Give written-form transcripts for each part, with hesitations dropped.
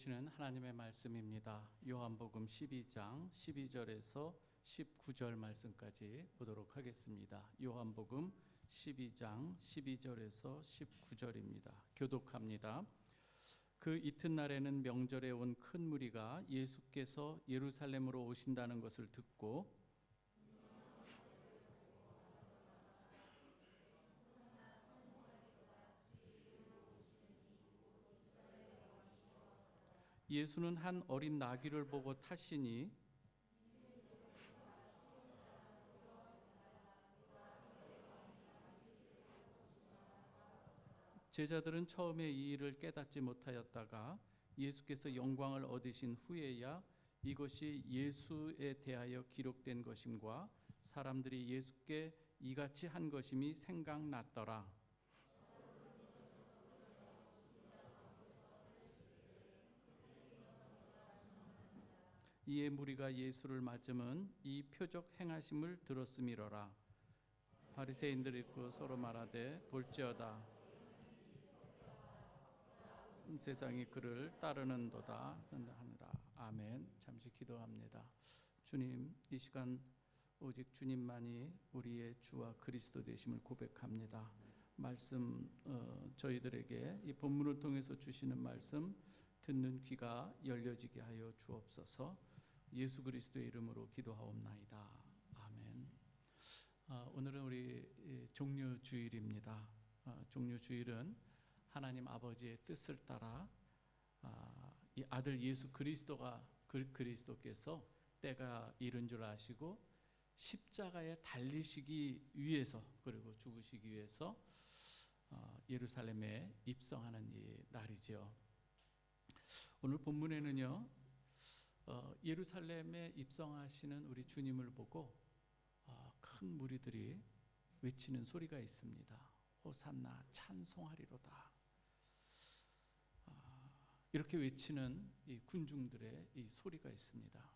들으시는 하나님의 말씀입니다. 요한복음 12장 12절에서 19절 말씀까지 보도록 하겠습니다. 요한복음 12장 12절에서 19절입니다. 교독합니다. 그 이튿날에는 명절에 온 큰 무리가 예수께서 예루살렘으로 오신다는 것을 듣고 예수는 한 어린 나귀를 보고 타시니 제자들은 처음에 이 일을 깨닫지 못하였다가 예수께서 영광을 얻으신 후에야 이것이 예수에 대하여 기록된 것임과 사람들이 예수께 이같이 한 것임이 생각났더라. 이에 무리가 예수를 맞음은 이 표적 행하심을 들었음이로라. 바리새인들이 그 서로 말하되 볼지어다 세상이 그를 따르는도다 하느라. 아멘. 잠시 기도합니다. 주님, 이 시간 오직 주님만이 우리의 주와 그리스도 되심을 고백합니다. 말씀 저희들에게 이 본문을 통해서 주시는 말씀 듣는 귀가 열려지게 하여 주옵소서. 예수 그리스도의 이름으로 기도하옵나이다. 아멘. 오늘은 우리 종료주일입니다. 종료주일은 하나님 아버지의 뜻을 따라 이 아들 예수 그리스도께서 때가 이른 줄 아시고 십자가에 달리시기 위해서 그리고 죽으시기 위해서 예루살렘에 입성하는 이 날이죠. 오늘 본문에는요, 예루살렘에 입성하시는 우리 주님을 보고 큰 무리들이 외치는 소리가 있습니다. 호산나 찬송하리로다. 이렇게 외치는 이 군중들의 이 소리가 있습니다.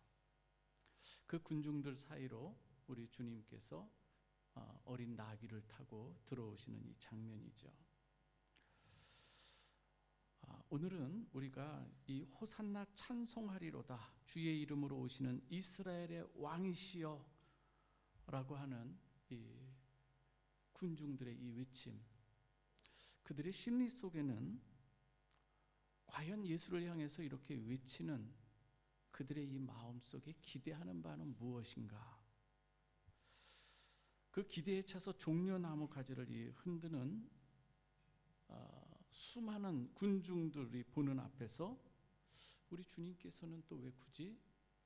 그 군중들 사이로 우리 주님께서 어린 나귀를 타고 들어오시는 이 장면이죠. 오늘은 우리가 이 호산나 찬송하리로다, 주의 이름으로 오시는 이스라엘의 왕이시여 라고 하는 이 군중들의 이 외침, 그들의 심리 속에는 과연 예수를 향해서 이렇게 외치는 그들의 이 마음 속에 기대하는 바는 무엇인가? 그 기대에 차서 종려나무 가지를 흔드는 수많은 군중들이 보는 앞에서 우리 주님께서는 또 왜 굳이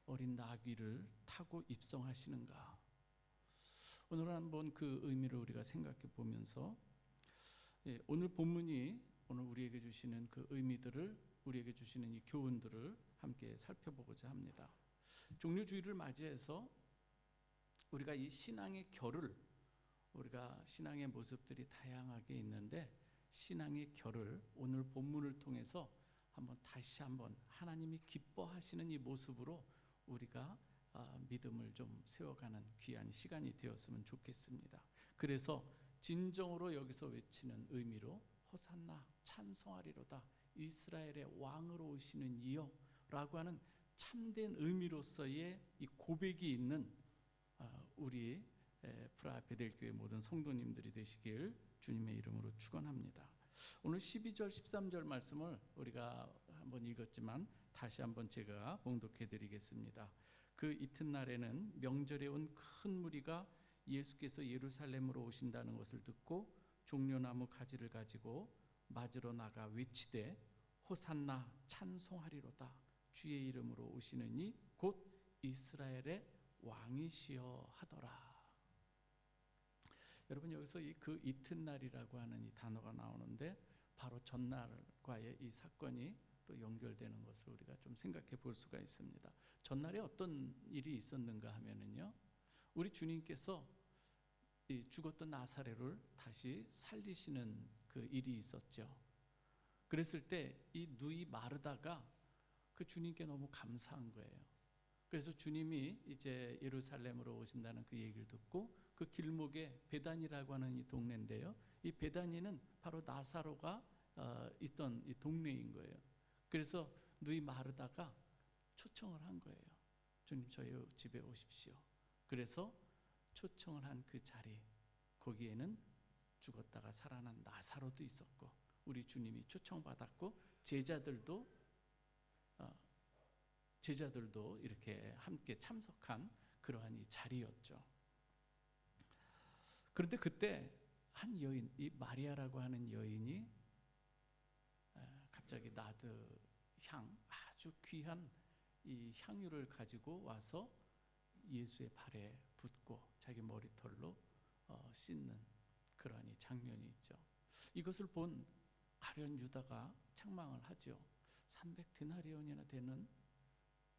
어린 나귀를 타고 입성하시는가? 오늘 한번 그 의미를 우리가 생각해 보면서 오늘 본문이 오늘 우리에게 주시는 그 의미들을, 우리에게 주시는 이 교훈들을 함께 살펴보고자 합니다. 종료주일을 맞이해서 우리가 이 신앙의 결을, 우리가 신앙의 모습들이 다양하게 있는데 신앙의 결을 오늘 본문을 통해서 다시 한번 하나님이 기뻐하시는 이 모습으로 우리가 믿음을 좀 세워가는 귀한 시간이 되었으면 좋겠습니다. 그래서 진정으로 여기서 외치는 의미로 호산나 찬송하리로다, 이스라엘의 왕으로 오시는 이여 라고 하는 참된 의미로서의 이 고백이 있는 우리 프라하 베델교회 모든 성도님들이 되시길 주님의 이름으로 축원합니다. 오늘 12절 13절 말씀을 우리가 한번 읽었지만 다시 한번 제가 봉독해 드리겠습니다. 그 이튿날에는 명절에 온 큰 무리가 예수께서 예루살렘으로 오신다는 것을 듣고 종려나무 가지를 가지고 맞으러 나가 외치되 호산나 찬송하리로다, 주의 이름으로 오시느니 곧 이스라엘의 왕이시여 하더라. 여러분, 여기서 그 이튿날이라고 하는 이 단어가 나오는데 바로 전날과의 이 사건이 또 연결되는 것을 우리가 좀 생각해 볼 수가 있습니다. 전날에 어떤 일이 있었는가 하면은요, 우리 주님께서 이 죽었던 나사렛을 다시 살리시는 그 일이 있었죠. 그랬을 때 이 누이 마르다가 그 주님께 너무 감사한 거예요. 그래서 주님이 이제 예루살렘으로 오신다는 그 얘기를 듣고 그 길목에 베다니라고 하는 이 동네인데요, 이 베다니는 바로 나사로가 있던 이 동네인 거예요. 그래서 누이 마르다가 초청을 한 거예요. 주님 저희 집에 오십시오. 그래서 초청을 한 그 자리, 거기에는 죽었다가 살아난 나사로도 있었고 우리 주님이 초청받았고 제자들도 이렇게 함께 참석한 그러한 이 자리였죠. 그런데 그때 한 여인, 이 마리아라고 하는 여인이 갑자기 나드 향, 아주 귀한 이 향유를 가지고 와서 예수의 발에 붓고 자기 머리털로 씻는 그러한 이 장면이 있죠. 이것을 본 가룟 유다가 책망을 하죠. 300데나리온이나 되는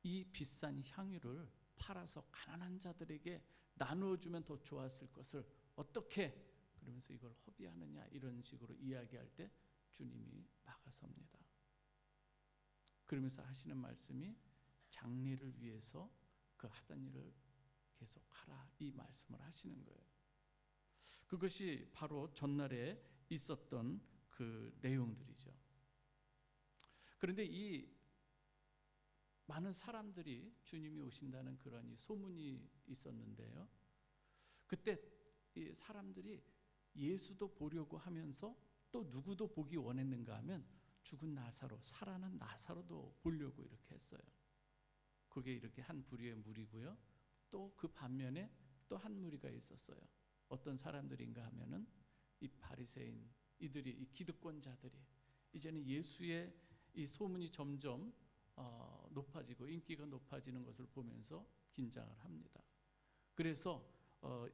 이 비싼 향유를 팔아서 가난한 자들에게 나누어 주면 더 좋았을 것을 어떻게 그러면서 이걸 허비하느냐 이런 식으로 이야기할 때 주님이 막아섭니다. 그러면서 하시는 말씀이 장례를 위해서 그 하던 일을 계속 하라 이 말씀을 하시는 거예요. 그것이 바로 전날에 있었던 그 내용들이죠. 그런데 이 많은 사람들이 주님이 오신다는 그런 이 소문이 있었는데요. 그때 이 사람들이 예수도 보려고 하면서 또 누구도 보기 원했는가 하면 죽은 나사로, 살아난 나사로도 보려고 이렇게 했어요. 그게 이렇게 한 부류의 무리고요. 또 그 반면에 또 한 무리가 있었어요. 어떤 사람들인가 하면은 이 바리새인, 이들이 이 기득권자들이 이제는 예수의 이 소문이 점점 높아지고 인기가 높아지는 것을 보면서 긴장을 합니다. 그래서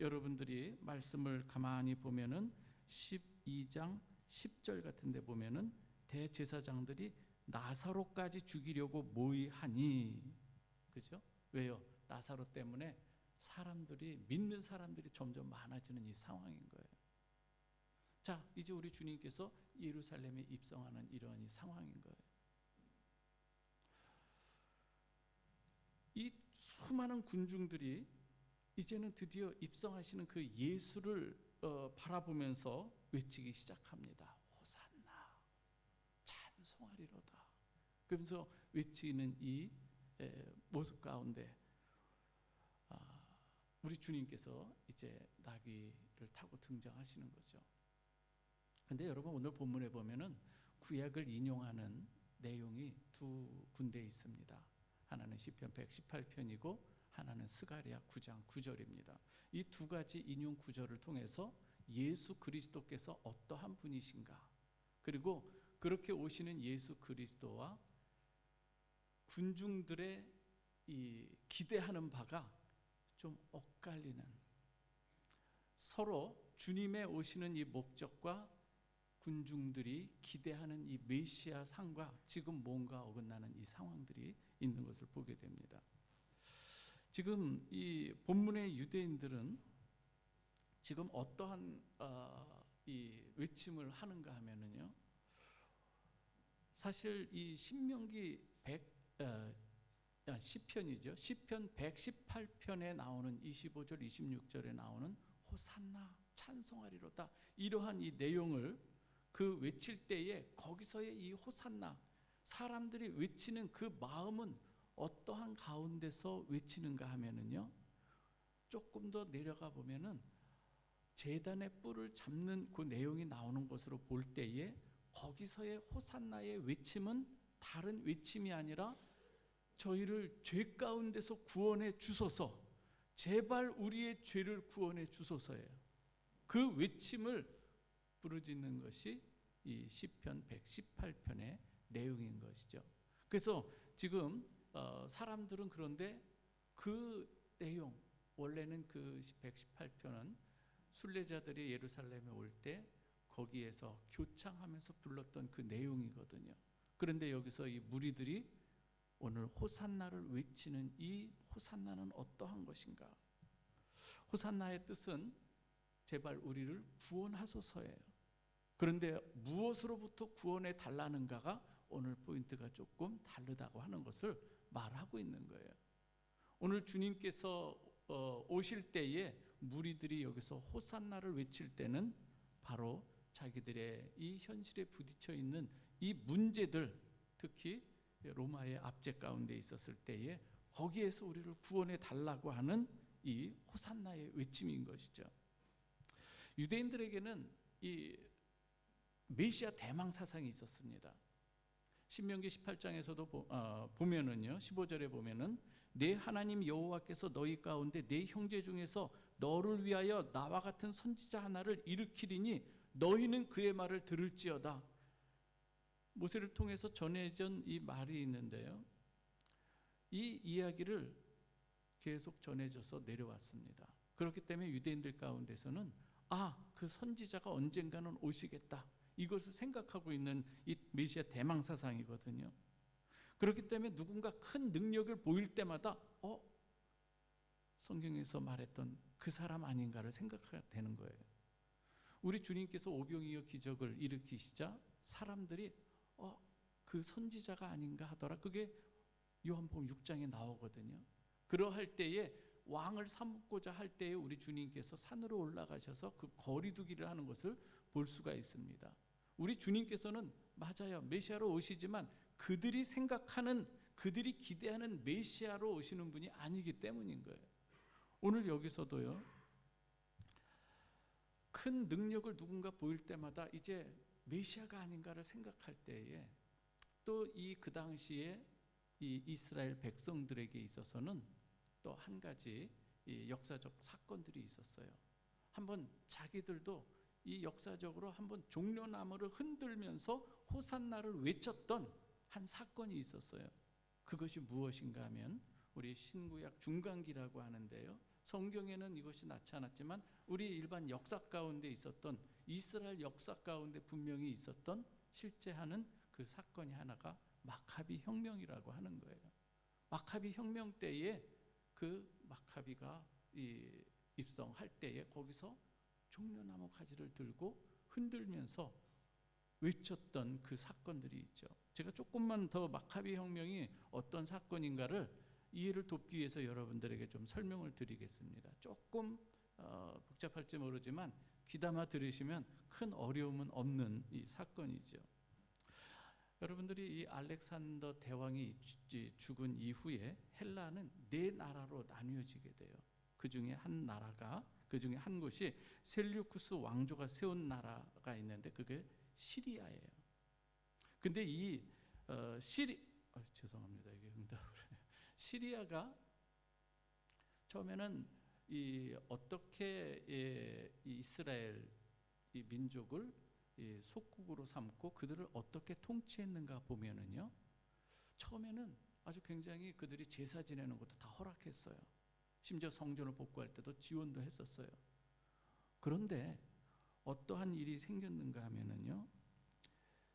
여러분들이 말씀을 가만히 보면은 12장 10절 같은 데 보면은 대제사장들이 나사로까지 죽이려고 모의하니, 그죠? 왜요? 나사로 때문에 사람들이, 믿는 사람들이 점점 많아지는 이 상황인 거예요. 자, 이제 우리 주님께서 예루살렘에 입성하는 이러한 이 상황인 거예요. 이 수많은 군중들이 이제는 드디어 입성하시는 그 예수를 바라보면서 외치기 시작합니다. 호산나, 찬송하리로다. 그러면서 외치는 이 모습 가운데 우리 주님께서 이제 나귀를 타고 등장하시는 거죠. 근데 여러분 오늘 본문에 보면은 구약을 인용하는 내용이 두 군데 있습니다. 하나는 시편 118편이고 하나는 스가랴 9장 9절입니다. 이 두 가지 인용 구절을 통해서 예수 그리스도께서 어떠한 분이신가, 그리고 그렇게 오시는 예수 그리스도와 군중들의 이 기대하는 바가 좀 엇갈리는, 서로 주님의 오시는 이 목적과 군중들이 기대하는 이 메시아 상과 지금 뭔가 어긋나는 이 상황들이 있는 것을 보게 됩니다. 지금 이 본문의 유대인들은 지금 어떠한 이 외침을 하는가 하면은요, 사실 이 신명기 시편이죠. 시편 118편에 나오는 25절 26절에 나오는 호산나 찬송하리로다, 이러한 이 내용을 그 외칠 때에 거기서의 이 호산나, 사람들이 외치는 그 마음은 어떠한 가운데서 외치는가 하면은요, 조금 더 내려가 보면은 제단의 뿔을 잡는 그 내용이 나오는 것으로 볼 때에 거기서의 호산나의 외침은 다른 외침이 아니라 저희를 죄 가운데서 구원해 주소서, 제발 우리의 죄를 구원해 주소서예요. 그 외침을 부르짖는 것이 이 시편 118편의 내용인 것이죠. 그래서 지금 사람들은 그런데 그 내용, 원래는 그 118편은 순례자들이 예루살렘에 올 때 거기에서 교창하면서 불렀던 그 내용이거든요. 그런데 여기서 이 무리들이 오늘 호산나를 외치는 이 호산나는 어떠한 것인가? 호산나의 뜻은 제발 우리를 구원하소서예요. 그런데 무엇으로부터 구원해 달라는가가 오늘 포인트가 조금 다르다고 하는 것을 말하고 있는 거예요. 오늘 주님께서 오실 때에 무리들이 여기서 호산나를 외칠 때는 바로 자기들의 이 현실에 부딪혀 있는 이 문제들, 특히 로마의 압제 가운데 있었을 때에 거기에서 우리를 구원해 달라고 하는 이 호산나의 외침인 것이죠. 유대인들에게는 이 메시아 대망 사상이 있었습니다. 신명기 18장에서도 보면은요, 15절에 보면은 내 하나님 여호와께서 너희 가운데 내 형제 중에서 너를 위하여 나와 같은 선지자 하나를 일으키리니 너희는 그의 말을 들을지어다. 모세를 통해서 전해진 이 말이 있는데요, 이 이야기를 계속 전해져서 내려왔습니다. 그렇기 때문에 유대인들 가운데서는 그 선지자가 언젠가는 오시겠다, 이것을 생각하고 있는 이 메시아 대망 사상이거든요. 그렇기 때문에 누군가 큰 능력을 보일 때마다 성경에서 말했던 그 사람 아닌가를 생각하게 되는 거예요. 우리 주님께서 오병이어 기적을 일으키시자 사람들이 그 선지자가 아닌가 하더라. 그게 요한복음 6장에 나오거든요. 그러할 때에 왕을 삼고자 할 때에 우리 주님께서 산으로 올라가셔서 그 거리두기를 하는 것을 볼 수가 있습니다. 우리 주님께서는 맞아요, 메시아로 오시지만 그들이 생각하는, 그들이 기대하는 메시아로 오시는 분이 아니기 때문인 거예요. 오늘 여기서도요, 큰 능력을 누군가 보일 때마다 이제 메시아가 아닌가를 생각할 때에 또 그 당시에 이 이스라엘 백성들에게 있어서는 또 한 가지 이 역사적 사건들이 있었어요. 한번 자기들도 이 역사적으로 한번 종려나무를 흔들면서 호산나를 외쳤던 한 사건이 있었어요. 그것이 무엇인가 하면 우리 신구약 중간기라고 하는데요, 성경에는 이것이 나타났지만 우리 일반 역사 가운데 있었던, 이스라엘 역사 가운데 분명히 있었던 실제 하는 그 사건이 하나가 마카비 혁명이라고 하는 거예요. 마카비 혁명 때에 그 마카비가 입성할 때에 거기서 종려나무 가지를 들고 흔들면서 외쳤던 그 사건들이 있죠. 제가 조금만 더 마카비 혁명이 어떤 사건인가를 이해를 돕기 위해서 여러분들에게 좀 설명을 드리겠습니다. 조금 복잡할지 모르지만 귀담아 들으시면 큰 어려움은 없는 이 사건이죠. 여러분들이 이 알렉산더 대왕이 죽은 이후에 헬라는 네 나라로 나뉘어지게 돼요. 그 중에 한 나라가, 그 중에 한 곳이 셀류쿠스 왕조가 세운 나라가 있는데 그게 시리아예요. 근데 죄송합니다, 이게 응답을 시리아가 처음에는 어떻게 이 이스라엘 이 민족을 속국으로 삼고 그들을 어떻게 통치했는가 보면은요, 처음에는 아주 굉장히 그들이 제사 지내는 것도 다 허락했어요. 심지어 성전을 복구할 때도 지원도 했었어요. 그런데 어떠한 일이 생겼는가 하면은요,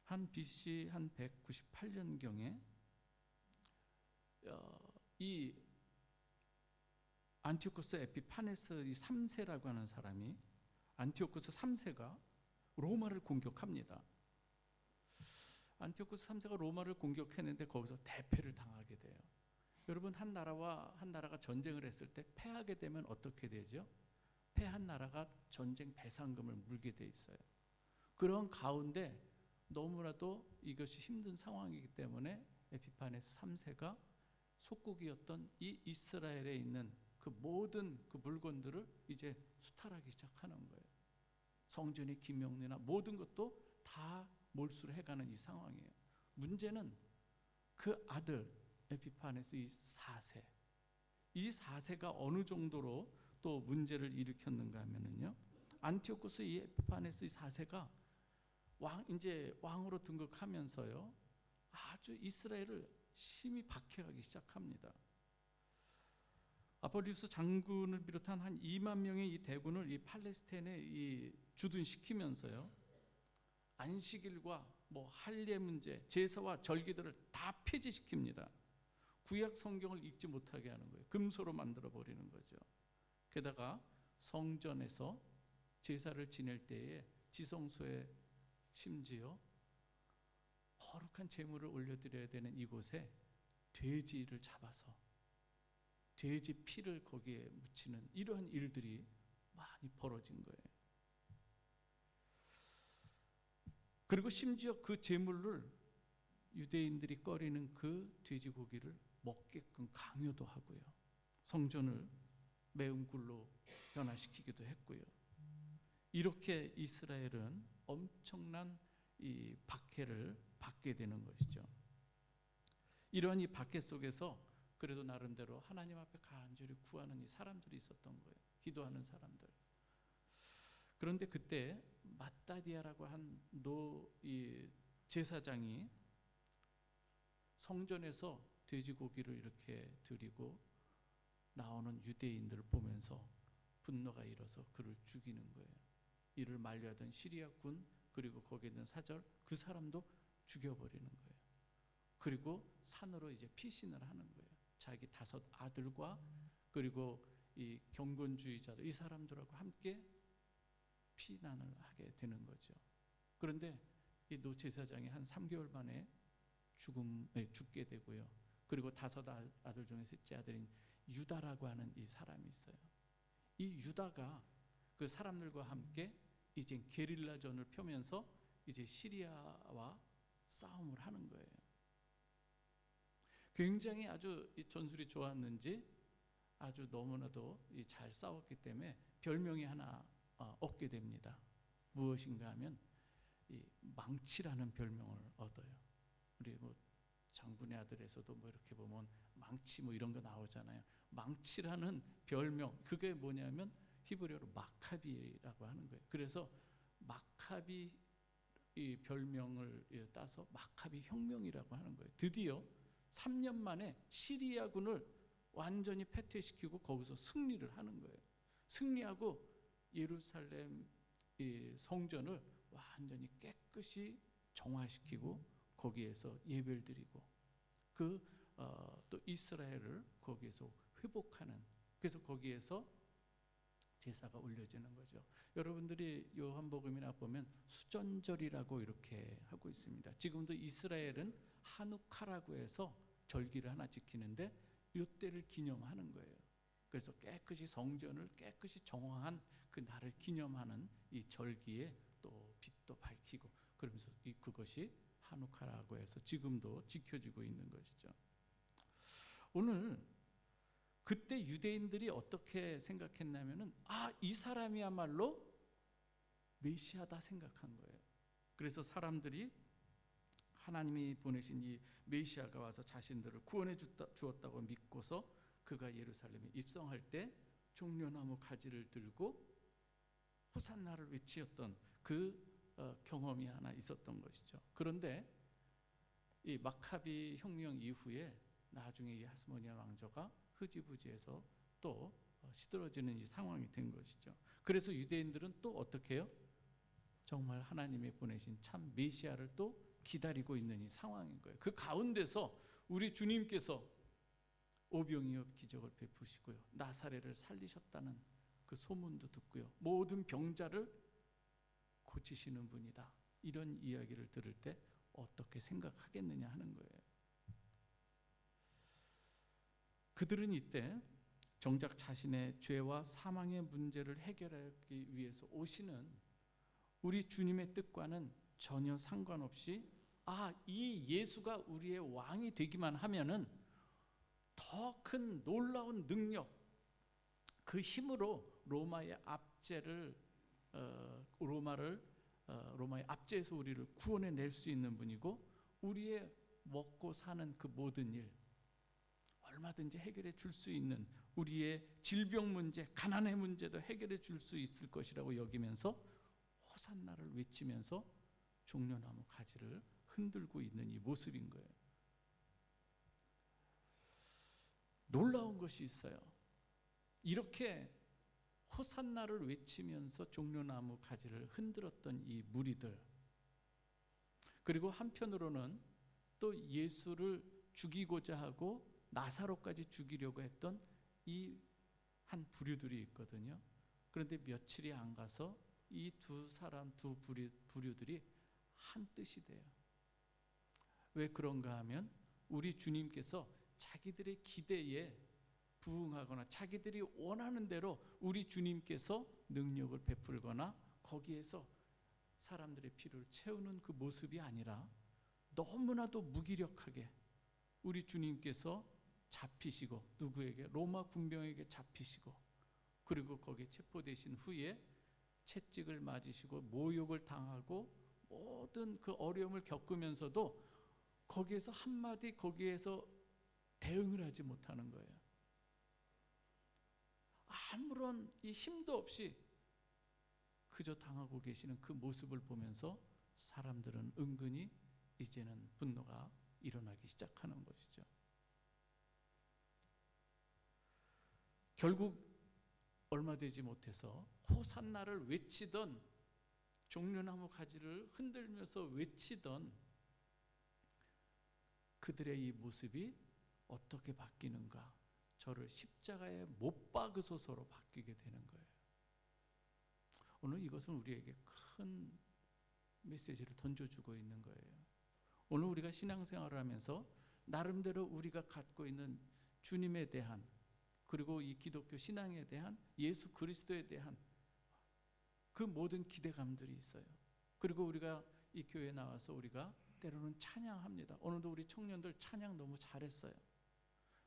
한 BC 한 198년경에 이 안티오쿠스 에피파네스 이 3세라고 하는 사람이, 안티오쿠스 3세가 로마를 공격합니다. 안티오쿠스 3세가 로마를 공격했는데 거기서 대패를 당하게 돼요. 여러분, 한 나라와 한 나라가 전쟁을 했을 때 패하게 되면 어떻게 되죠? 패한 나라가 전쟁 배상금을 물게 돼 있어요. 그런 가운데 너무나도 이것이 힘든 상황이기 때문에 에피파네스 3세가 속국이었던 이 이스라엘에 있는 그 모든 그 물건들을 이제 수탈하기 시작하는 거예요. 성전의 기명리나 모든 것도 다 몰수를 해가는 이 상황이에요. 문제는 그 아들 에피파네스 이 4세가 어느 정도로 또 문제를 일으켰는가 하면은요, 안티오쿠스 이 에피파네스 이 4세가 이제 왕으로 등극하면서요, 아주 이스라엘을 심히 박해하기 시작합니다. 아폴리우스 장군을 비롯한 한 2만 명의 이 대군을 이 팔레스타인에 주둔시키면서요, 안식일과 할례 문제, 제사와 절기들을 다 폐지시킵니다. 구약 성경을 읽지 못하게 하는 거예요. 금소로 만들어 버리는 거죠. 게다가 성전에서 제사를 지낼 때에 지성소에 심지어 거룩한 제물을 올려드려야 되는 이곳에 돼지를 잡아서 돼지 피를 거기에 묻히는 이러한 일들이 많이 벌어진 거예요. 그리고 심지어 그 제물을 유대인들이 꺼리는 그 돼지고기를 먹게끔 강요도 하고요. 성전을 매운 굴로 변화시키기도 했고요. 이렇게 이스라엘은 엄청난 이 박해를 받게 되는 것이죠. 이러한 이 박해 속에서 그래도 나름대로 하나님 앞에 간절히 구하는 이 사람들이 있었던 거예요. 기도하는 사람들. 그런데 그때 마따디아라고 한 이 제사장이 성전에서 돼지고기를 이렇게 드리고 나오는 유대인들을 보면서 분노가 일어서 그를 죽이는 거예요. 이를 만류하던 시리아 군 그리고 거기에 있는 사절 그 사람도 죽여버리는 거예요. 그리고 산으로 이제 피신을 하는 거예요. 자기 5 아들과 그리고 이 경건주의자들 이 사람들하고 함께 피난을 하게 되는 거죠. 그런데 이 노 제사장이 한 3개월 만에 죽게 되고요. 그리고 5 아들 중에 셋째 아들인 유다라고 하는 이 사람이 있어요. 이 유다가 그 사람들과 함께 이제 게릴라전을 펴면서 이제 시리아와 싸움을 하는 거예요. 굉장히 아주 이 전술이 좋았는지 아주 너무나도 잘 싸웠기 때문에 별명이 하나 얻게 됩니다. 무엇인가 하면 이 망치라는 별명을 얻어요. 우리 뭐 장군의 아들에서도 뭐 이렇게 보면 망치 뭐 이런 거 나오잖아요. 망치라는 별명 그게 뭐냐면 히브리어로 마카비라고 하는 거예요. 그래서 마카비 이 별명을 따서 마카비 혁명이라고 하는 거예요. 드디어 3년 만에 시리아군을 완전히 패퇴시키고 거기서 승리를 하는 거예요. 승리하고 예루살렘 이 성전을 완전히 깨끗이 정화시키고 거기에서 예배를 드리고 또 이스라엘을 거기에서 회복하는 그래서 거기에서 제사가 올려지는 거죠. 여러분들이 요한복음이나 보면 수전절이라고 이렇게 하고 있습니다. 지금도 이스라엘은 하누카라고 해서 절기를 하나 지키는데 이때를 기념하는 거예요. 그래서 깨끗이 성전을 깨끗이 정화한 그 날을 기념하는 이 절기에 또 빛도 밝히고 그러면서 그것이 하누카라고 해서 지금도 지켜지고 있는 것이죠. 오늘 그때 유대인들이 어떻게 생각했냐면은 이 사람이야말로 메시아다 생각한 거예요. 그래서 사람들이 하나님이 보내신 이 메시아가 와서 자신들을 구원해 주었다고 믿고서 그가 예루살렘에 입성할 때 종려나무 가지를 들고 호산나를 외치었던 그 경험이 하나 있었던 것이죠. 그런데 이 마카비 혁명 이후에 나중에 이 하스모니아 왕조가 흐지부지해서 또 시들어지는 이 상황이 된 것이죠. 그래서 유대인들은 또 어떻게 해요? 정말 하나님이 보내신 참 메시아를 또 기다리고 있는 이 상황인 거예요. 그 가운데서 우리 주님께서 오병이업 기적을 베푸시고요. 나사렛을 살리셨다는 그 소문도 듣고요. 모든 병자를 고치시는 분이다. 이런 이야기를 들을 때 어떻게 생각하겠느냐 하는 거예요. 그들은 이때 정작 자신의 죄와 사망의 문제를 해결하기 위해서 오시는 우리 주님의 뜻과는 전혀 상관없이 이 예수가 우리의 왕이 되기만 하면은 더 큰 놀라운 능력 그 힘으로 로마의 압제에서 우리를 구원해 낼 수 있는 분이고 우리의 먹고 사는 그 모든 일 얼마든지 해결해 줄 수 있는 우리의 질병 문제, 가난의 문제도 해결해 줄 수 있을 것이라고 여기면서 호산나를 외치면서 종려나무 가지를 흔들고 있는 이 모습인 거예요. 놀라운 것이 있어요. 이렇게 호산나를 외치면서 종려나무 가지를 흔들었던 이 무리들, 그리고 한편으로는 또 예수를 죽이고자 하고 나사로까지 죽이려고 했던 이 한 부류들이 있거든요. 그런데 며칠이 안 가서 이 두 부류들이 한 뜻이 돼요. 왜 그런가 하면 우리 주님께서 자기들의 기대에 부응하거나 자기들이 원하는 대로 우리 주님께서 능력을 베풀거나 거기에서 사람들의 필요를 채우는 그 모습이 아니라 너무나도 무기력하게 우리 주님께서 잡히시고, 누구에게? 로마 군병에게 잡히시고, 그리고 거기에 체포되신 후에 채찍을 맞으시고 모욕을 당하고 모든 그 어려움을 겪으면서도 거기에서 한마디 거기에서 대응을 하지 못하는 거예요. 아무런 이 힘도 없이 그저 당하고 계시는 그 모습을 보면서 사람들은 은근히 이제는 분노가 일어나기 시작하는 것이죠. 결국 얼마 되지 못해서 호산나를 외치던, 종려나무 가지를 흔들면서 외치던 그들의 이 모습이 어떻게 바뀌는가? 저를 십자가에 못 박으소서로 바뀌게 되는 거예요. 오늘 이것은 우리에게 큰 메시지를 던져주고 있는 거예요. 오늘 우리가 신앙생활을 하면서 나름대로 우리가 갖고 있는 주님에 대한, 그리고 이 기독교 신앙에 대한, 예수 그리스도에 대한 그 모든 기대감들이 있어요. 그리고 우리가 이 교회에 나와서 우리가 때로는 찬양합니다. 오늘도 우리 청년들 찬양 너무 잘했어요.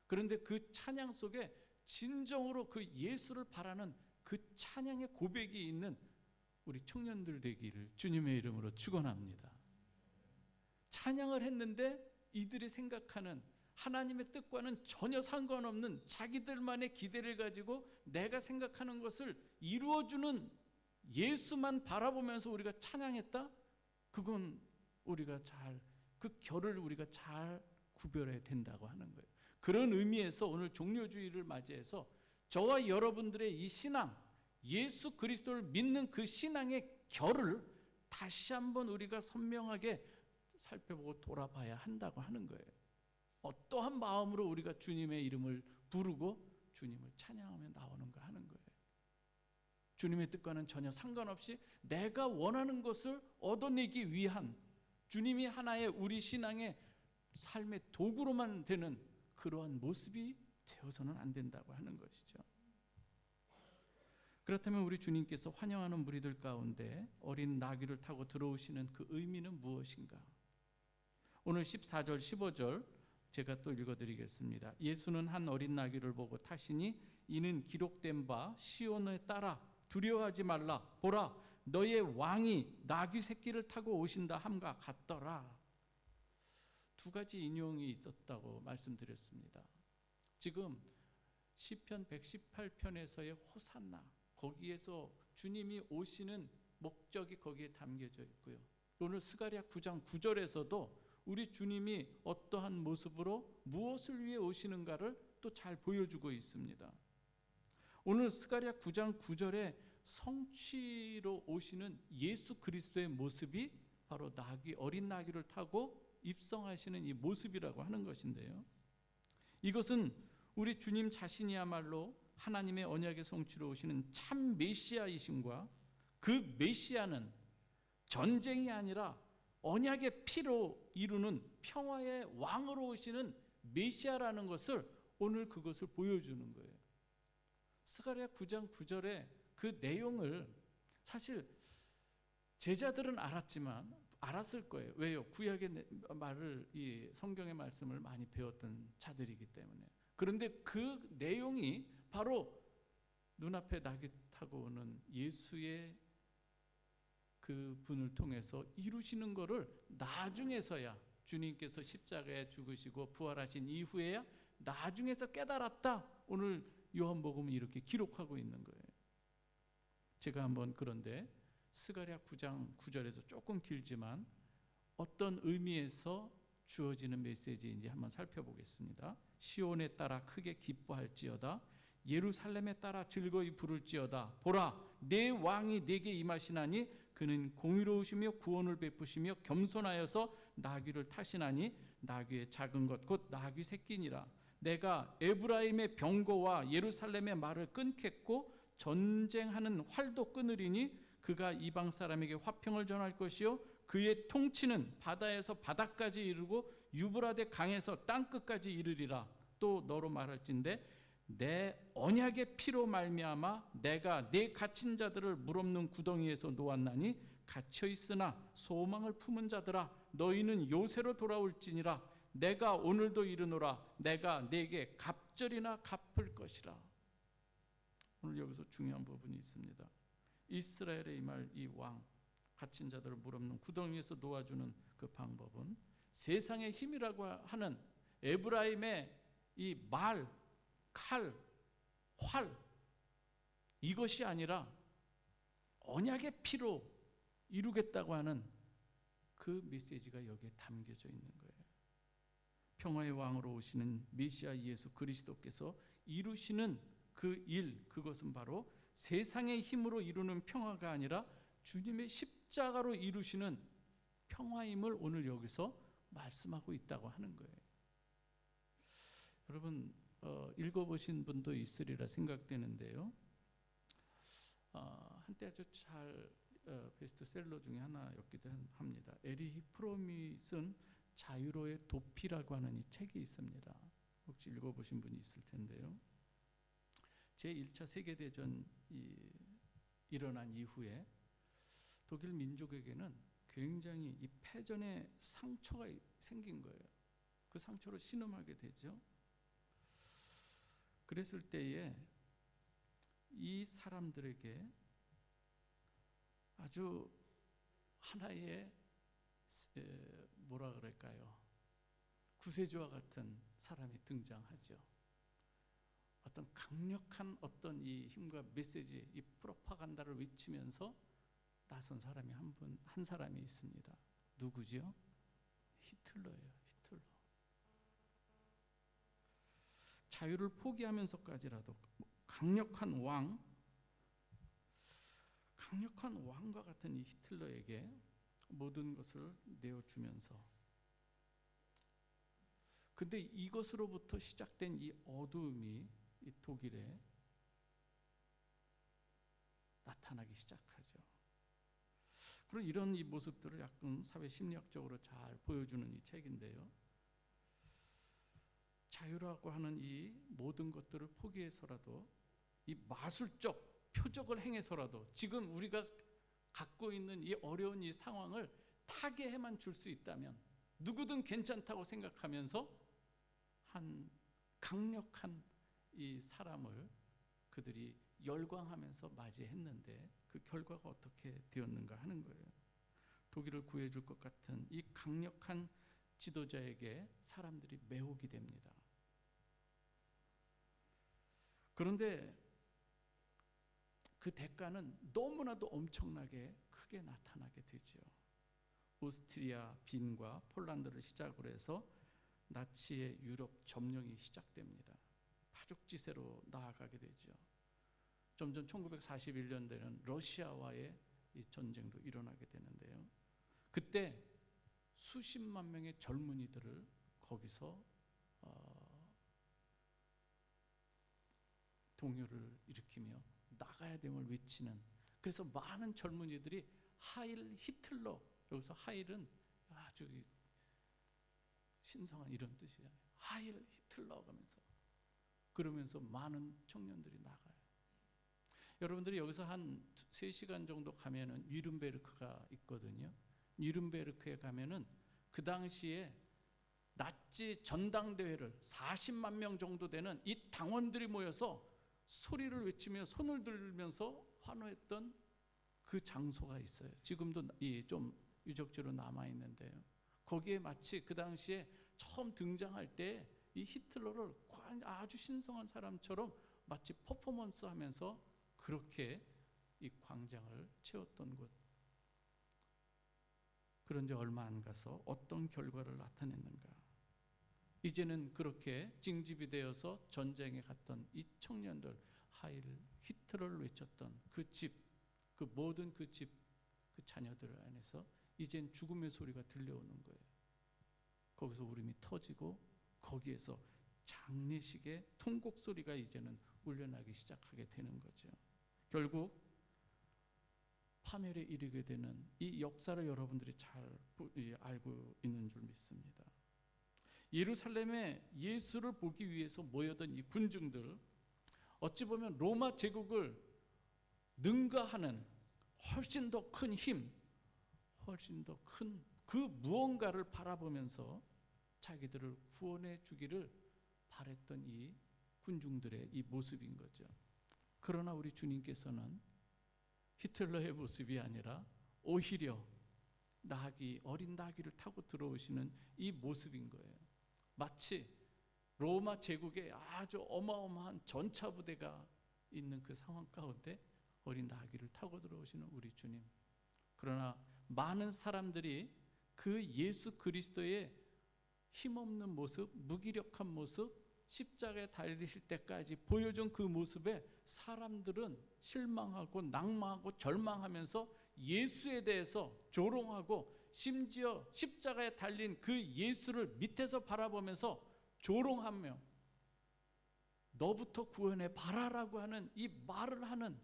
그런데 그 찬양 속에 진정으로 그 예수를 바라는 그 찬양의 고백이 있는 우리 청년들 되기를 주님의 이름으로 축원합니다. 찬양을 했는데 이들이 생각하는 하나님의 뜻과는 전혀 상관없는 자기들만의 기대를 가지고 내가 생각하는 것을 이루어주는 예수만 바라보면서 우리가 찬양했다? 그건 우리가 그 결을 우리가 잘 구별해야 된다고 하는 거예요. 그런 의미에서 오늘 종료주의를 맞이해서 저와 여러분들의 이 신앙, 예수 그리스도를 믿는 그 신앙의 결을 다시 한번 우리가 선명하게 살펴보고 돌아봐야 한다고 하는 거예요. 어떠한 마음으로 우리가 주님의 이름을 부르고 주님을 찬양하며 나오는가 하는 거예요. 주님의 뜻과는 전혀 상관없이 내가 원하는 것을 얻어내기 위한, 주님이 하나의 우리 신앙의 삶의 도구로만 되는 그러한 모습이 되어서는 안 된다고 하는 것이죠. 그렇다면 우리 주님께서 환영하는 무리들 가운데 어린 나귀를 타고 들어오시는 그 의미는 무엇인가? 오늘 14절 15절 제가 또 읽어드리겠습니다. 예수는 한 어린 나귀를 보고 타시니 이는 기록된 바 시온에 따라 두려워하지 말라, 보라 너의 왕이 나귀 새끼를 타고 오신다 함과 같더라. 두 가지 인용이 있었다고 말씀드렸습니다. 지금 시편 118편에서의 호산나, 거기에서 주님이 오시는 목적이 거기에 담겨져 있고요. 오늘 스가랴 9장 9절에서도 우리 주님이 어떠한 모습으로 무엇을 위해 오시는가를 또 잘 보여주고 있습니다. 오늘 스가랴 9장 9절에 성취로 오시는 예수 그리스도의 모습이 바로 어린 나귀를 타고 입성하시는 이 모습이라고 하는 것인데요. 이것은 우리 주님 자신이야말로 하나님의 언약의 성취로 오시는 참 메시아이심과 그 메시아는 전쟁이 아니라 언약의 피로 이루는 평화의 왕으로 오시는 메시아라는 것을 오늘 그것을 보여주는 거예요. 스가랴 9장 9절의 그 내용을 사실 제자들은 알았을 거예요. 왜요? 구약의 말을, 이 성경의 말씀을 많이 배웠던 자들이기 때문에. 그런데 그 내용이 바로 눈앞에 나귀 타고 오는 예수의 그 분을 통해서 이루시는 것을 나중에서야, 주님께서 십자가에 죽으시고 부활하신 이후에야 나중에서 깨달았다. 오늘 요한복음은 이렇게 기록하고 있는 거예요. 제가 한번 그런데 스가랴 9장 9절에서 조금 길지만 어떤 의미에서 주어지는 메시지인지 한번 살펴보겠습니다. 시온에 따라 크게 기뻐할지어다, 예루살렘에 따라 즐거이 부를지어다. 보라, 내 왕이 내게 임하시나니 그는 공의로우시며 구원을 베푸시며 겸손하여서 나귀를 타시나니 나귀의 작은 것 곧 나귀 새끼니라. 내가 에브라임의 병거와 예루살렘의 말을 끊겠고 전쟁하는 활도 끊으리니 그가 이방 사람에게 화평을 전할 것이요 그의 통치는 바다에서 바다까지 이르고 유브라데 강에서 땅끝까지 이르리라. 또 너로 말할진대 내 언약의 피로 말미암아 내가 내 갇힌 자들을 물 없는 구덩이에서 놓았나니 갇혀 있으나 소망을 품은 자들아 너희는 요새로 돌아올지니라. 내가 오늘도 이르노라. 내가 네게 갑절이나 갚을 것이라. 오늘 여기서 중요한 부분이 있습니다. 이스라엘에 임할 이 왕, 갇힌 자들을 물없는 구덩이에서 놓아주는 그 방법은 세상의 힘이라고 하는 에브라임의 이 말, 칼, 활, 이것이 아니라 언약의 피로 이루겠다고 하는 그 메시지가 여기에 담겨져 있는 거예요. 평화의 왕으로 오시는 메시아 예수 그리스도께서 이루시는 그 일, 그것은 바로 세상의 힘으로 이루는 평화가 아니라 주님의 십자가로 이루시는 평화임을 오늘 여기서 말씀하고 있다고 하는 거예요. 여러분 읽어보신 분도 있으리라 생각되는데요. 한때 아주 잘 베스트셀러 중에 하나였기도 합니다. 에리히 프롬이 쓴 자유로의 도피라고 하는 이 책이 있습니다. 혹시 읽어보신 분이 있을 텐데요. 제1차 세계대전이 일어난 이후에 독일 민족에게는 굉장히 이 패전의 상처가 생긴 거예요. 그 상처로 신음하게 되죠. 그랬을 때에 이 사람들에게 아주 하나의 뭐라 그럴까요? 구세주와 같은 사람이 등장하죠. 어떤 강력한 어떤 이 힘과 메시지, 이 프로파간다를 외치면서 나선 사람이 한 사람이 있습니다. 누구죠? 히틀러예요. 히틀러. 자유를 포기하면서까지라도 강력한 왕과 같은 이 히틀러에게 모든 것을 내어주면서, 근데 이것으로부터 시작된 이 어두움이 이 독일에 나타나기 시작하죠. 그런 이런 이 모습들을 약간 사회 심리학적으로 잘 보여주는 이 책인데요. 자유라고 하는 이 모든 것들을 포기해서라도, 이 마술적 표적을 행해서라도 지금 우리가 갖고 있는 이 어려운 이 상황을 타개해만 줄 수 있다면 누구든 괜찮다고 생각하면서 한 강력한 이 사람을 그들이 열광하면서 맞이했는데 그 결과가 어떻게 되었는가 하는 거예요. 독일을 구해줄 것 같은 이 강력한 지도자에게 사람들이 매혹이 됩니다. 그런데 그 대가는 너무나도 엄청나게 크게 나타나게 되죠. 오스트리아, 빈과 폴란드를 시작으로 해서 나치의 유럽 점령이 시작됩니다. 파죽지세로 나아가게 되죠. 점점 1941년대는 러시아와의 이 전쟁도 일어나게 되는데요. 그때 수십만 명의 젊은이들을 거기서 동요를 일으키며 나가야 됨을 외치는, 그래서 많은 젊은이들이 하일 히틀러, 여기서 하일은 아주 신성한 이런 뜻이잖아요. 하일 히틀러 그러면서 많은 청년들이 나가요. 여러분들이 여기서 한 3시간 정도 가면은 뉘른베르크가 있거든요. 뉘른베르크에 가면은 그 당시에 나치 전당대회를 40만 명 정도 되는 이 당원들이 모여서 소리를 외치며 손을 들면서 환호했던 그 장소가 있어요. 지금도 좀 유적지로 남아 있는데요. 거기에 마치 그 당시에 처음 등장할 때 이 히틀러를 아주 신성한 사람처럼 마치 퍼포먼스하면서 그렇게 이 광장을 채웠던 곳. 그런데 얼마 안 가서 어떤 결과를 나타냈는가? 이제는 그렇게 징집이 되어서 전쟁에 갔던 이 청년들, 하일 히틀러를 외쳤던 그 집, 그 모든 그 집, 그 자녀들 안에서 이젠 죽음의 소리가 들려오는 거예요. 거기서 울음이 터지고 거기에서 장례식의 통곡 소리가 이제는 울려나기 시작하게 되는 거죠. 결국 파멸에 이르게 되는 이 역사를 여러분들이 잘 알고 있는 줄 믿습니다. 예루살렘에 예수를 보기 위해서 모여든 이 군중들, 어찌 보면 로마 제국을 능가하는 훨씬 더 큰 힘, 훨씬 더 큰 그 무언가를 바라보면서 자기들을 구원해 주기를 바랬던 이 군중들의 이 모습인 거죠. 그러나 우리 주님께서는 히틀러의 모습이 아니라 오히려 어린 나귀를 타고 들어오시는 이 모습인 거예요. 마치 로마 제국에 아주 어마어마한 전차 부대가 있는 그 상황 가운데 어린 나귀를 타고 들어오시는 우리 주님. 그러나 많은 사람들이 그 예수 그리스도의 힘없는 모습, 무기력한 모습, 십자가에 달리실 때까지 보여준 그 모습에 사람들은 실망하고 낭망하고 절망하면서 예수에 대해서 조롱하고, 심지어 십자가에 달린 그 예수를 밑에서 바라보면서 조롱하며 너부터 구원해 봐라라고 하는 이 말을 하는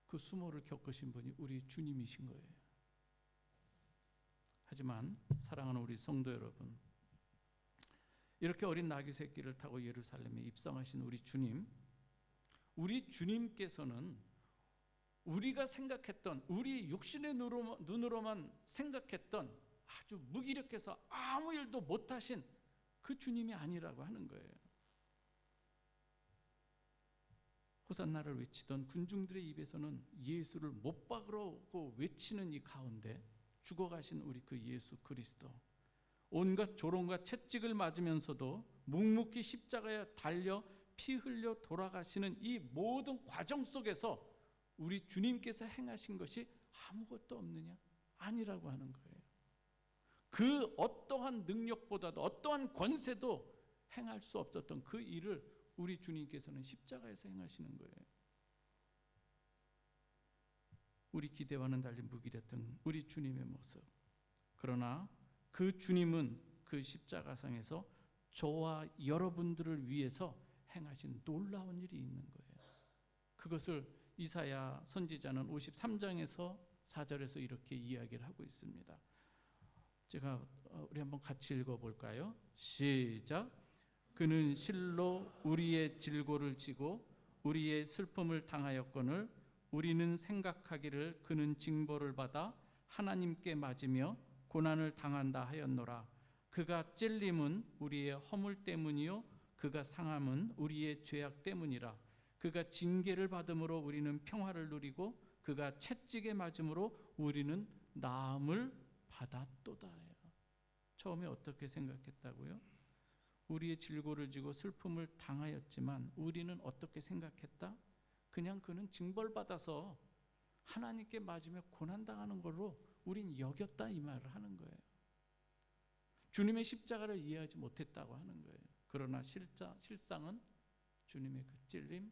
그 수모를 겪으신 분이 우리 주님이신 거예요. 하지만 사랑하는 우리 성도 여러분, 이렇게 어린 나귀 새끼를 타고 예루살렘에 입성하신 우리 주님께서는 우리가 생각했던, 우리 육신의 눈으로만 생각했던 아주 무기력해서 아무 일도 못하신 그 주님이 아니라고 하는 거예요. 호산나를 외치던 군중들의 입에서는 예수를 못 박으라고 외치는 이 가운데 죽어가신 우리 그 예수 그리스도, 온갖 조롱과 채찍을 맞으면서도 묵묵히 십자가에 달려 피 흘려 돌아가시는 이 모든 과정 속에서 우리 주님께서 행하신 것이 아무것도 없느냐? 아니라고 하는 거예요. 그 어떠한 능력보다도 어떠한 권세도 행할 수 없었던 그 일을 우리 주님께서는 십자가에서 행하시는 거예요. 우리 기대와는 달리 무기력했던 우리 주님의 모습. 그러나 그 주님은 그 십자가상에서 저와 여러분들을 위해서 행하신 놀라운 일이 있는 거예요. 그것을 이사야 선지자는 53장에서 4절에서 이렇게 이야기를 하고 있습니다. 제가 우리 한번 같이 읽어볼까요? 시작. 그는 실로 우리의 질고를 지고 우리의 슬픔을 당하였거늘 우리는 생각하기를 그는 징벌을 받아 하나님께 맞으며 고난을 당한다 하였노라. 그가 찔림은 우리의 허물 때문이요 그가 상함은 우리의 죄악 때문이라. 그가 징계를 받음으로 우리는 평화를 누리고 그가 채찍에 맞음으로 우리는 나음을 받았도다. 처음에 어떻게 생각했다고요? 우리의 질고를 지고 슬픔을 당하였지만 우리는 어떻게 생각했다? 그냥 그는 징벌받아서 하나님께 맞으며 고난당하는 걸로 우린 여겼다, 이 말을 하는 거예요. 주님의 십자가를 이해하지 못했다고 하는 거예요. 그러나 실상은 주님의 그 찔림,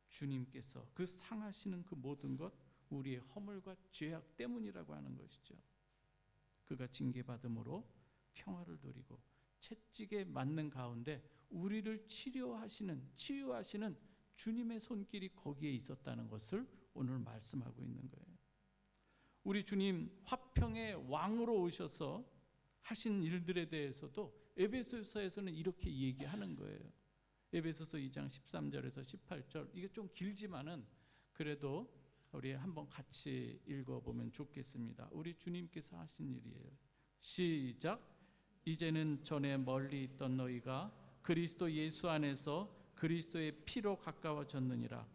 주님께서 그 상하시는 그 모든 것 우리의 허물과 죄악 때문이라고 하는 것이죠. 그가 징계받음으로 평화를 누리고 채찍에 맞는 가운데 우리를 치유하시는 주님의 손길이 거기에 있었다는 것을 오늘 말씀하고 있는 거예요. 우리 주님 화평의 왕으로 오셔서 하신 일들에 대해서도 에베소서에서는 이렇게 얘기하는 거예요. 에베소서 2장 13절에서 18절, 이게 좀 길지만은 그래도 우리 한번 같이 읽어보면 좋겠습니다. 우리 주님께서 하신 일이에요. 시작. 이제는 전에 멀리 있던 너희가 그리스도 예수 안에서 그리스도의 피로 가까워졌느니라.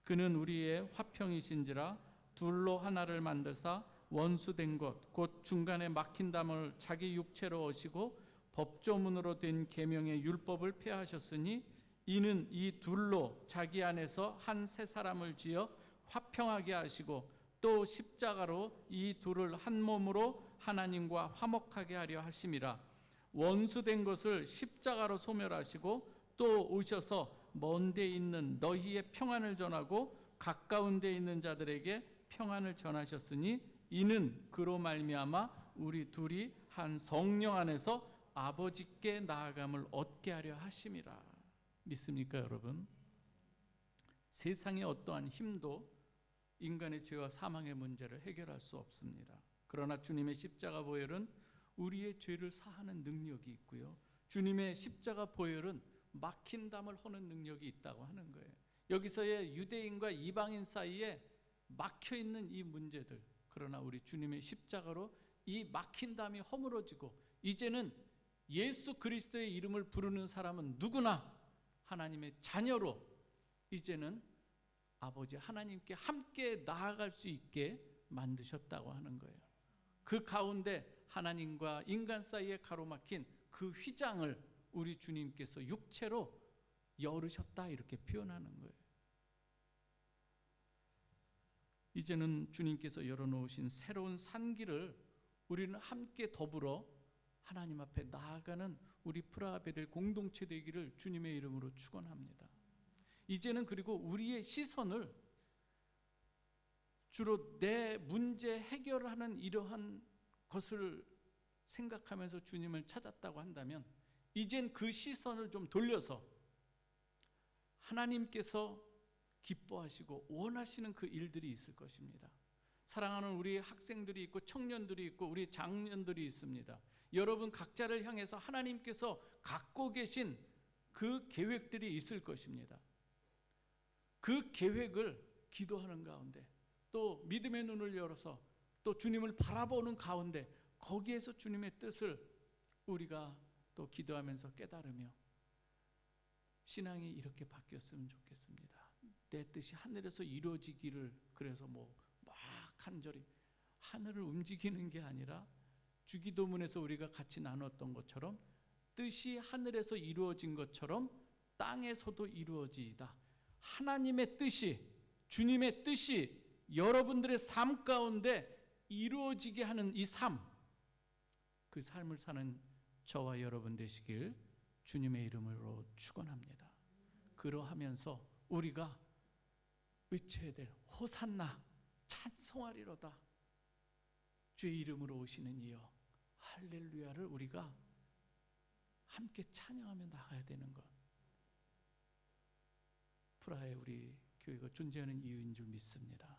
그는 우리의 화평이신지라 둘로 하나를 만드사 원수된 것 곧 중간에 막힌 담을 자기 육체로 오시고 법조문으로 된 계명의 율법을 폐하셨으니 이는 이 둘로 자기 안에서 한 새 사람을 지어 화평하게 하시고 또 십자가로 이 둘을 한 몸으로 하나님과 화목하게 하려 하심이라. 원수된 것을 십자가로 소멸하시고 또 오셔서 먼 데 있는 너희의 평안을 전하고 가까운 데 있는 자들에게 평안을 전하셨으니 이는 그로 말미암아 우리 둘이 한 성령 안에서 아버지께 나아감을 얻게 하려 하심이라. 믿습니까, 여러분? 세상의 어떠한 힘도 인간의 죄와 사망의 문제를 해결할 수 없습니다. 그러나 주님의 십자가 보혈은 우리의 죄를 사하는 능력이 있고요, 주님의 십자가 보혈은 막힌 담을 허는 능력이 있다고 하는 거예요. 여기서의 유대인과 이방인 사이에 막혀있는 이 문제들, 그러나 우리 주님의 십자가로 이 막힌 담이 허물어지고 이제는 예수 그리스도의 이름을 부르는 사람은 누구나 하나님의 자녀로 이제는 아버지 하나님께 함께 나아갈 수 있게 만드셨다고 하는 거예요. 그 가운데 하나님과 인간 사이에 가로막힌 그 휘장을 우리 주님께서 육체로 열으셨다 이렇게 표현하는 거예요. 이제는 주님께서 열어놓으신 새로운 산길을 우리는 함께 더불어 하나님 앞에 나아가는 우리 프라하베델 공동체 되기를 주님의 이름으로 축원합니다. 이제는 그리고 우리의 시선을 주로 내 문제 해결하는 이러한 것을 생각하면서 주님을 찾았다고 한다면 이젠 그 시선을 좀 돌려서 하나님께서 기뻐하시고 원하시는 그 일들이 있을 것입니다. 사랑하는 우리 학생들이 있고 청년들이 있고 우리 장년들이 있습니다. 여러분 각자를 향해서 하나님께서 갖고 계신 그 계획들이 있을 것입니다. 그 계획을 기도하는 가운데 또 믿음의 눈을 열어서 또 주님을 바라보는 가운데 거기에서 주님의 뜻을 우리가 또 기도하면서 깨달으며 신앙이 이렇게 바뀌었으면 좋겠습니다. 내 뜻이 하늘에서 이루어지기를, 그래서 막 간절히 하늘을 움직이는 게 아니라 주기도문에서 우리가 같이 나눴던 것처럼 뜻이 하늘에서 이루어진 것처럼 땅에서도 이루어지이다. 하나님의 뜻이, 주님의 뜻이 여러분들의 삶 가운데 이루어지게 하는 이 삶, 그 삶을 사는 저와 여러분 되시길 주님의 이름으로 축원합니다. 그러하면서 우리가 외쳐야 될 호산나 찬송하리로다. 주의 이름으로 오시는 이여 할렐루야를 우리가 함께 찬양하며 나가야 되는 것, 프라하의 우리 교회가 존재하는 이유인 줄 믿습니다.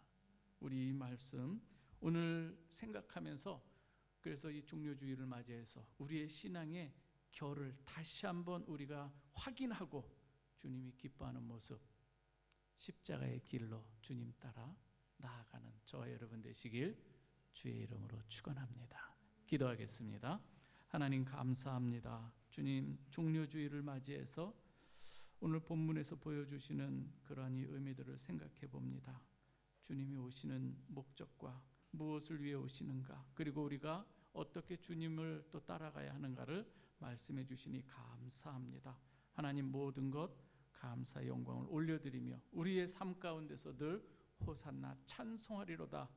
우리 이 말씀 오늘 생각하면서 그래서 이 종료주의를 맞이해서 우리의 신앙의 결을 다시 한번 우리가 확인하고 주님이 기뻐하는 모습, 십자가의 길로 주님 따라 나아가는 저와 여러분 되시길 주의 이름으로 축원합니다. 기도하겠습니다. 하나님 감사합니다. 주님 종료주의를 맞이해서 오늘 본문에서 보여주시는 그러한 이 의미들을 생각해 봅니다. 주님이 오시는 목적과 무엇을 위해 오시는가, 그리고 우리가 어떻게 주님을 또 따라가야 하는가를 말씀해 주시니 감사합니다. 하나님 모든 것 감사 영광을 올려드리며 우리의 삶 가운데서 늘 호산나 찬송하리로다,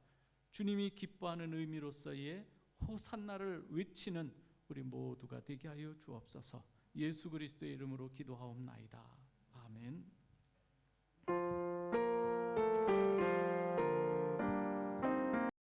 주님이 기뻐하는 의미로서의 호산나를 외치는 우리 모두가 되게 하여 주옵소서. 예수 그리스도의 이름으로 기도하옵나이다. 아멘.